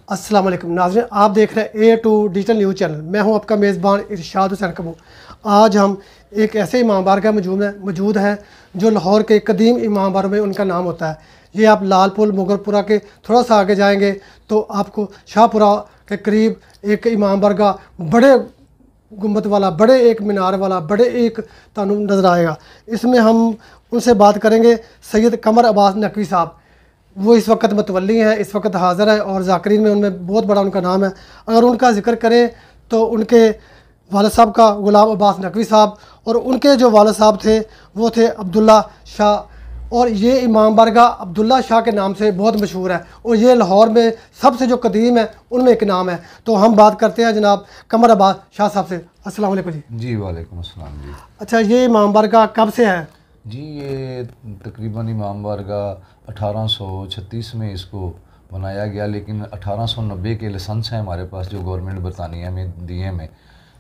अस्सलाम वालेकुम नाज़रीन, आप देख रहे हैं A2 डिजिटल न्यूज़ चैनल। मैं हूं आपका मेज़बान इरशाद हुसैन कबू। आज हम एक ऐसे इमाम बारगाह मौजूद है जो लाहौर के कदीम इमाम बारों में उनका नाम होता है। ये आप लालपुल मुगलपुरा के थोड़ा सा आगे जाएंगे तो आपको शाहपुरा के करीब एक इमाम बारगाह बड़े गुम्बद वाला, बड़े एक मीनार वाला, बड़े एक तानू नज़र आएगा। इसमें हम उनसे बात करेंगे सैयद कमर अब्बास नकवी साहब। वो इस वक्त मतवली हैं, इस वक्त हाज़िर है और ज़ाकिरीन में उनमें बहुत बड़ा उनका नाम है। अगर उनका ज़िक्र करें तो उनके वालिद साहब का गुलाम अब्बास नकवी साहब, और उनके जो वालिद साहब थे वो थे अब्दुल्ला शाह, और ये इमाम बारगाह अब्दुल्ला शाह के नाम से बहुत मशहूर है और ये लाहौर में सबसे जो कदीम है उनमें एक नाम है। तो हम बात करते हैं जनाब कमर अब्बास शाह साहब से। अस्सलाम वालेकुम जी। जी वालेकुम अस्सलाम जी। अच्छा, ये इमाम बारगाह कब से है? जी ये तकरीबन इमाम बारगाह 1836 में इसको बनाया गया, लेकिन 1890 के लाइसेंस हैं हमारे पास जो गवर्नमेंट बरतानिया में दिए हमें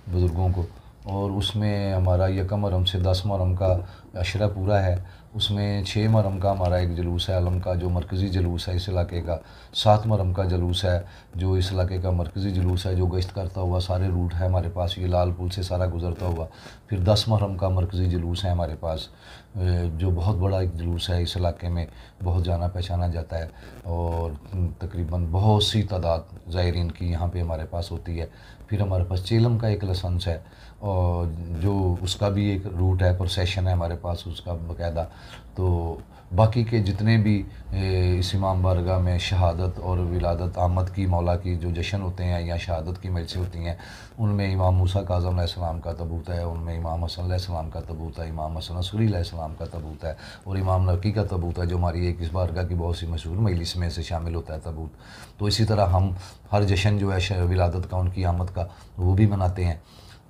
बुज़ुर्गों को, और उसमें हमारा यकम मुहर्रम से 10 मुहर्रम का अशरा पूरा है। उसमें 6 मुहर्रम का हमारा एक जुलूस है आलम का जो मरकज़ी जुलूस है इस इलाके का। 7 मुहर्रम का जुलूस है जो इस इलाके का मरकज़ी जुलूस है जो गश्त करता हुआ सारे रूट है हमारे पास, ये लाल पुल से सारा गुज़रता हुआ। फिर 10 मुहर्रम का मरकज़ी जुलूस है हमारे पास जो बहुत बड़ा एक जुलूस है, इस इलाके में बहुत जाना पहचाना जाता है और तकरीबन बहुत सी तादाद ज़ायरीन की यहाँ पे हमारे पास होती है। फिर हमारे पास चेलम का एक लाइसेंस है और जो उसका भी एक रूट है, प्रोसेशन है हमारे पास उसका बाकायदा। तो बाकी के जितने भी इस इमाम बारगाह में शहादत और विलादत आमद की मौला की जो जश्न होते हैं या शहादत की मजलिसें होती हैं, उनमें इमाम मूसा काज़म अलैहिस्सलाम का तबूत है, उनमें इमाम हसन अलैहिस्सलाम का तबूत है, इमाम हसन असगरी अलैहिस्सलाम का तबूत है और इमाम नकी का तबूत है जो हमारी एक इस बारगाह की बहुत सी मशहूर मजलिस में से शामिल होता है तबूत। तो इसी तरह हम हर जश्न जो है विलादत का, उनकी आमद का, वो भी मनाते हैं।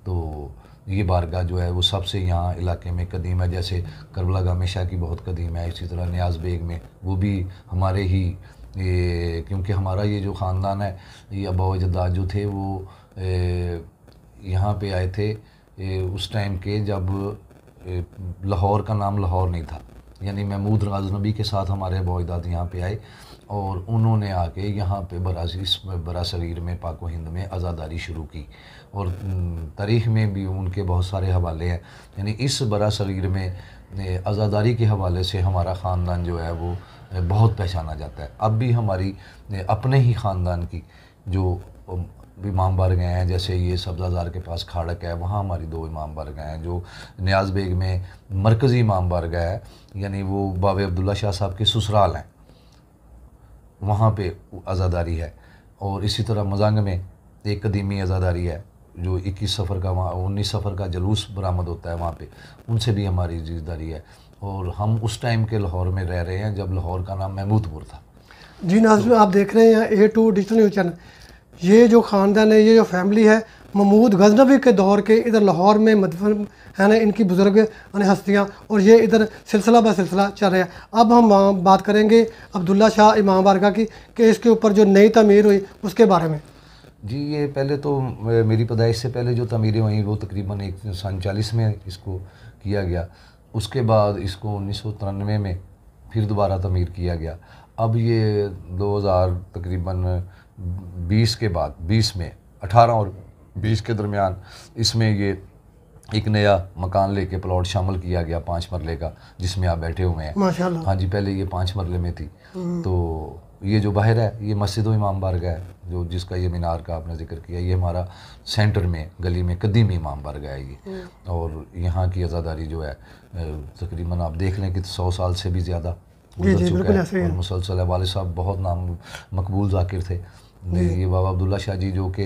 तो ये बारगाह जो है वो सबसे यहाँ इलाके में कदीम है। जैसे करबला गामे शाह की बहुत कदीम है, इसी तरह नियाज बेग में वो भी हमारे ही क्योंकि हमारा ये जो ख़ानदान है, ये अबा अजदाद जो थे वो यहाँ पे आए थे उस टाइम के जब लाहौर का नाम लाहौर नहीं था, यानी महमूद गज़नवी के साथ हमारे अबा अजदाद यहाँ पे आए और उन्होंने आके यहाँ पे बरा सगीर में पाक व हिंद में आज़ादारी शुरू की और तारीख़ में भी उनके बहुत सारे हवाले हैं। यानी इस बरा सगीर में आज़ादारी के हवाले से हमारा ख़ानदान जो है वो बहुत पहचाना जाता है। अब भी हमारी अपने ही ख़ानदान की जो इमाम बारगाह हैं, जैसे ये सब्ज़ाज़ार के पास खाड़क है, वहाँ हमारी 2 इमाम बारगाह हैं। जो नियाज़ बेग में मरकज़ी इमाम बारगाह है, यानी वो बाब अब्दुल्ला शाह साहब के ससुराल हैं, वहाँ पे आज़ादारी है। और इसी तरह मजांग में एक कदीमी आज़ादारी है जो 21 सफ़र का, वहाँ 19 सफ़र का जुलूस बरामद होता है, वहाँ पे उनसे भी हमारी जीजदारी है। और हम उस टाइम के लाहौर में रह रहे हैं जब लाहौर का नाम महमूदपुर था। जी नाज़रीन, आप देख रहे हैं A2 डिजिटल न्यूज़ चैनल। ये जो ख़ानदान है, ये जो फैमिली है, महमूद गज़नवी के दौर के इधर लाहौर में मदफन है ना इनकी बुज़ुर्ग हस्तियाँ, और ये इधर सिलसिला ब सिलसिला चल रहा है। अब हम बात करेंगे अब्दुल्ला शाह इमाम बारगाह की कि इसके ऊपर जो नई तमीर हुई उसके बारे में। जी ये पहले तो मेरी पैदाइश से पहले जो तमीरें हुई वो तकरीबन 1940 में इसको किया गया। उसके बाद इसको 1993 में फिर दोबारा तमीर किया गया। अब ये 2000 तकरीबन 20 के बाद 20 में 18 और 20 के दरमियान इसमें ये एक नया मकान लेके प्लॉट शामिल किया गया 5 मरले का, जिसमें आप बैठे हुए हैं माशाल्लाह। हाँ जी, पहले ये 5 मरले में थी। तो ये जो बाहर है ये मस्जिद व इमाम बारगाह है, जो जिसका ये मीनार का आपने जिक्र किया, ये हमारा सेंटर में गली में कदीमी इमाम बारगाह है ये। और यहाँ की आज़ादारी जो है तकरीबन आप देख लें कि 100 साल से भी ज़्यादा गुजर चुका है और मुसलसल है। वालिद साहब बहुत नाम मकबूल ज़ाकिर थे। ये बाबा अब्दुल्ला शाह जी जो कि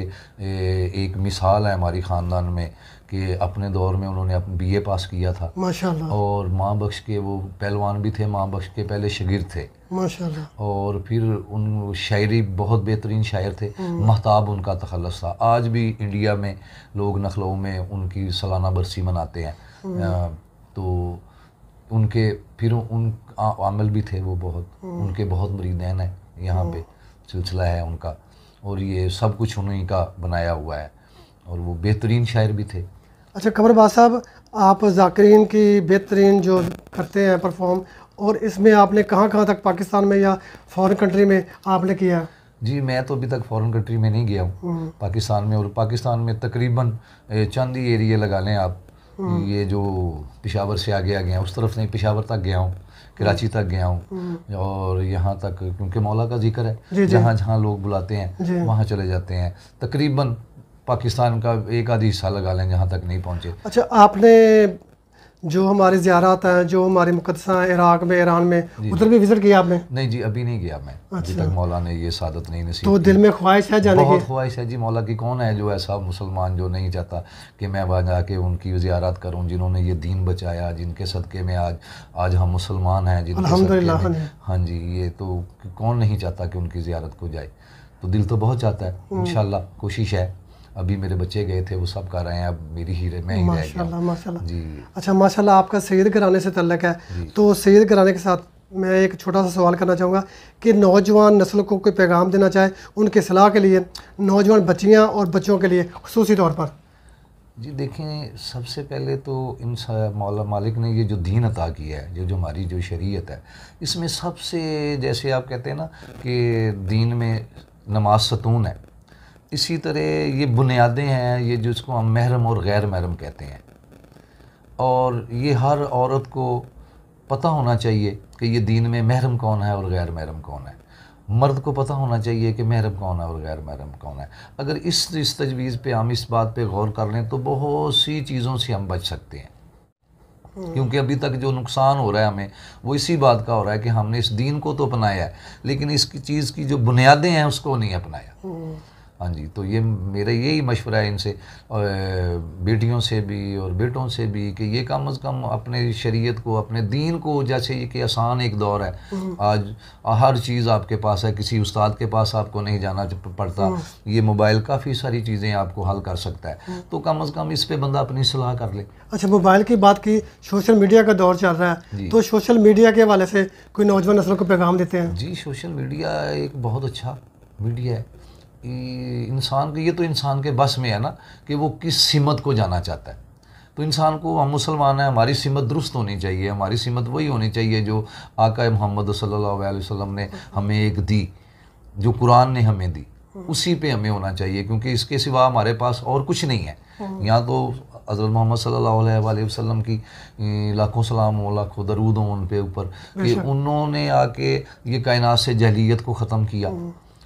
एक मिसाल है हमारी ख़ानदान में कि अपने दौर में उन्होंने BA पास किया था माशाल्लाह, और माँ बख्श के वो पहलवान भी थे, माँ बख्श के पहले शागिर्द थे माशाल्लाह। और फिर उन शायरी बहुत बेहतरीन शायर थे, महताब उनका तखल्लुस था। आज भी इंडिया में लोग नखलऊ में उनकी सालाना बरसी मनाते हैं। तो उनके फिर उन आमिल भी थे वो बहुत, उनके बहुत मुरीदैन हैं, यहाँ पे सिलसिला है उनका और ये सब कुछ उन्हीं का बनाया हुआ है और वो बेहतरीन शायर भी थे। अच्छा कमर अब्बास साहब, आप ज़ाकिरीन की बेहतरीन जो करते हैं परफॉर्म, और इसमें आपने कहाँ कहाँ तक पाकिस्तान में या फॉरेन कंट्री में आपने किया? जी मैं तो अभी तक फॉरेन कंट्री में नहीं गया हूँ, पाकिस्तान में, और पाकिस्तान में तकरीबन चंद ही एरिया लगा लें आप, ये जो पेशावर से आगे आ गया उस तरफ नहीं, पेशावर तक गया हूँ, कराची तक गया हूँ, और यहाँ तक क्योंकि मौला का जिक्र है, जहाँ जहाँ लोग बुलाते हैं वहाँ चले जाते हैं। तकरीबन पाकिस्तान का एक आधी हिस्सा लगा लें जहाँ तक नहीं पहुँचे। अच्छा, आपने जो हमारे ज़ियारत हैं, जो हमारी मुक़द्दसा हैं इराक़ में, ईरान में, उधर भी विज़िट किया आपने? नहीं जी, अभी नहीं गया मैं। अभी तक मौला ने ये सादत नहीं नसीब तो दिल में ख्वाहिश है जाने की? बहुत ख्वाहिश है जी। मौला की कौन है जो ऐसा मुसलमान जो नहीं चाहता कि मैं वहाँ जाके उनकी ज़ियारत करूँ, जिन्होंने ये दीन बचाया, जिनके सदक़े में आज हम मुसलमान हैं, जिनके अल्हम्दुलिल्लाह। हाँ जी, ये तो कौन नहीं चाहता कि उनकी ज़ियारत को जाए। तो दिल तो बहुत चाहता है, इंशाल्लाह कोशिश है। अभी मेरे बच्चे गए थे, वो सब कर रहे हैं, अब मेरी ही मैं ही रह गया। माशाल्लाह जी। अच्छा, माशाल्लाह आपका सैयद घराने से तल्लुक़ है, तो सैयद घराने के साथ मैं एक छोटा सा सवाल करना चाहूँगा कि नौजवान नस्ल को कोई पैगाम देना चाहे उनके सलाह के लिए, नौजवान बच्चियाँ और बच्चों के लिए ख़ुसूसी तौर पर। जी देखें, सबसे पहले तो इन मौला मालिक ने ये जो दीन अता किया है, जो हमारी जो शरीयत है, इसमें सबसे, जैसे आप कहते हैं ना कि दीन में नमाज सतून है, इसी तरह ये बुनियादें हैं, ये जिसको हम महरम और गैर महरम कहते हैं, और ये हर औरत को पता होना चाहिए कि ये दीन में महरम कौन है और गैर महरम कौन है। मर्द को पता होना चाहिए कि महरम कौन है और गैर महरम कौन है। अगर इस तजवीज़ पे हम इस बात पे गौर कर लें तो बहुत सी चीज़ों से हम बच सकते हैं, क्योंकि अभी तक जो नुकसान हो रहा है हमें वो इसी बात का हो रहा है कि हमने इस दीन को तो अपनाया है लेकिन इसकी चीज़ की जो बुनियादें हैं उसको नहीं अपनाया। हाँ जी, तो ये मेरा यही मशवरा है इनसे, बेटियों से भी और बेटों से भी, कि ये कम अज़ कम अपने शरीयत को, अपने दीन को, जैसे ये कि आसान एक दौर है, आज हर चीज़ आपके पास है, किसी उस्ताद के पास आपको नहीं जाना पड़ता, ये मोबाइल काफ़ी सारी चीज़ें आपको हल कर सकता है, तो कम अज़ कम इस पर बंदा अपनी सलाह कर ले। अच्छा, मोबाइल की बात की, सोशल मीडिया का दौर चल रहा है, तो सोशल मीडिया के हवाले से कोई नौजवान नस्लों को पैगाम देते हैं? जी, सोशल मीडिया एक बहुत अच्छा मीडिया है, इंसान के, ये तो इंसान के बस में है ना कि वो किस सिमत को जाना चाहता है। तो इंसान को, हम मुसलमान हैं, हमारी सिमत दुरुस्त होनी चाहिए, हमारी सिमत वही होनी चाहिए जो आका मोहम्मद सल्लल्लाहु अलैहि वसल्लम ने हमें एक दी, जो कुरान ने हमें दी, उसी पे हमें होना चाहिए, क्योंकि इसके सिवा हमारे पास और कुछ नहीं है। यहाँ तो हज़रत मोहम्मद सल्लल्लाहु अलैहि वसल्लम की लाखों सलाम हो, लाखों दरूद हो उन पे ऊपर, कि उन्होंने आके ये कायनात से जहलियत को ख़त्म किया,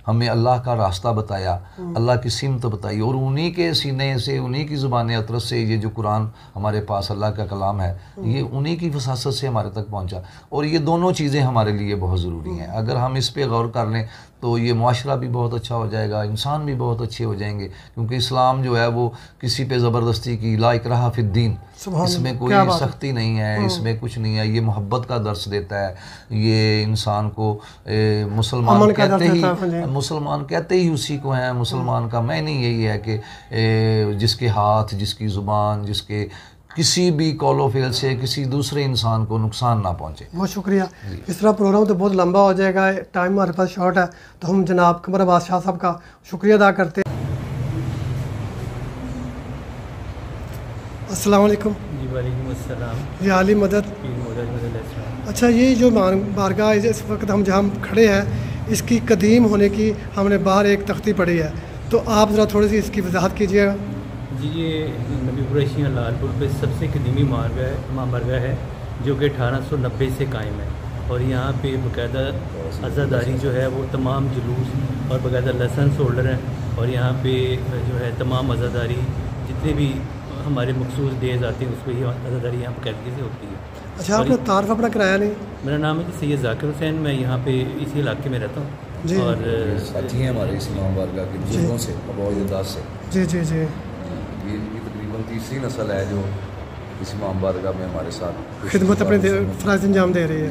हमें अल्लाह का रास्ता बताया, अल्लाह की सिमत बताई, और उन्हीं के सीने से, उन्हीं की ज़ुबान अतरत से ये जो कुरान हमारे पास अल्लाह का कलाम है, ये उन्हीं की वसासत से हमारे तक पहुंचा। और ये दोनों चीज़ें हमारे लिए बहुत ज़रूरी हैं। अगर हम इस पे गौर कर लें तो ये मुआशरा भी बहुत अच्छा हो जाएगा, इंसान भी बहुत अच्छे हो जाएंगे, क्योंकि इस्लाम जो है वो किसी पे ज़बरदस्ती की, ला इकराहा फिद्दीन, इसमें कोई सख्ती नहीं है, इसमें कुछ नहीं है, ये मोहब्बत का दर्स देता है, ये इंसान को मुसलमान कहते ही उसी को हैं। मुसलमान का मायने यही है कि जिसके हाथ, जिसकी ज़ुबान, जिसके किसी भी कॉलो फेल से किसी दूसरे इंसान को नुकसान ना पहुंचे। बहुत शुक्रिया। इस तरह प्रोग्राम तो बहुत लंबा हो जाएगा, टाइम हमारे पास शॉर्ट है, तो हम जनाब कमर अब्बास शाह साहब का शुक्रिया अदा करते हैं। अस्सलाम वालेकुम। जी वालेकुम अस्सलाम। या अली मदद। अच्छा, ये जो बारगाह इस वक्त हम जहाँ खड़े हैं, इसकी कदीम होने की हमने बाहर एक तख्ती पढ़ी है, तो आप ज़रा थोड़ी सी इसकी वजाहत कीजिएगा। जी, ये नबी कुरैशियाँ लालपुर पे सबसे कदीमी मारगाह है जो कि 1890 से कायम है, और यहाँ पे बाकायदा आज़ादारी जो है वो तमाम जुलूस और बाकायदा लाइसेंस होल्डर हैं, और यहाँ पे जो है तमाम आज़ादारी जितने भी हमारे मखसूस डेज आते हैं उस पर ही आज़ादारी यहाँ बाकायदगी से होती है। अच्छा, आपने तारफ़ अपना कराया नहीं? मेरा नाम है सैयद ज़ाकिर हुसैन, मैं यहाँ पे इसी इलाके में रहता हूँ, और साथी हैं हमारे इस इमाम बारगाह के बुजुर्गों से, अबौदास से। जी जी जी, ये इनकी तकरीबन तीसरी नस्ल है जो इस इमाम बारगाह में हमारे साथ खिदमत अपने फ़राइज़ अंजाम दे रही है।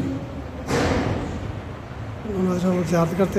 ज़ियारत करते हैं।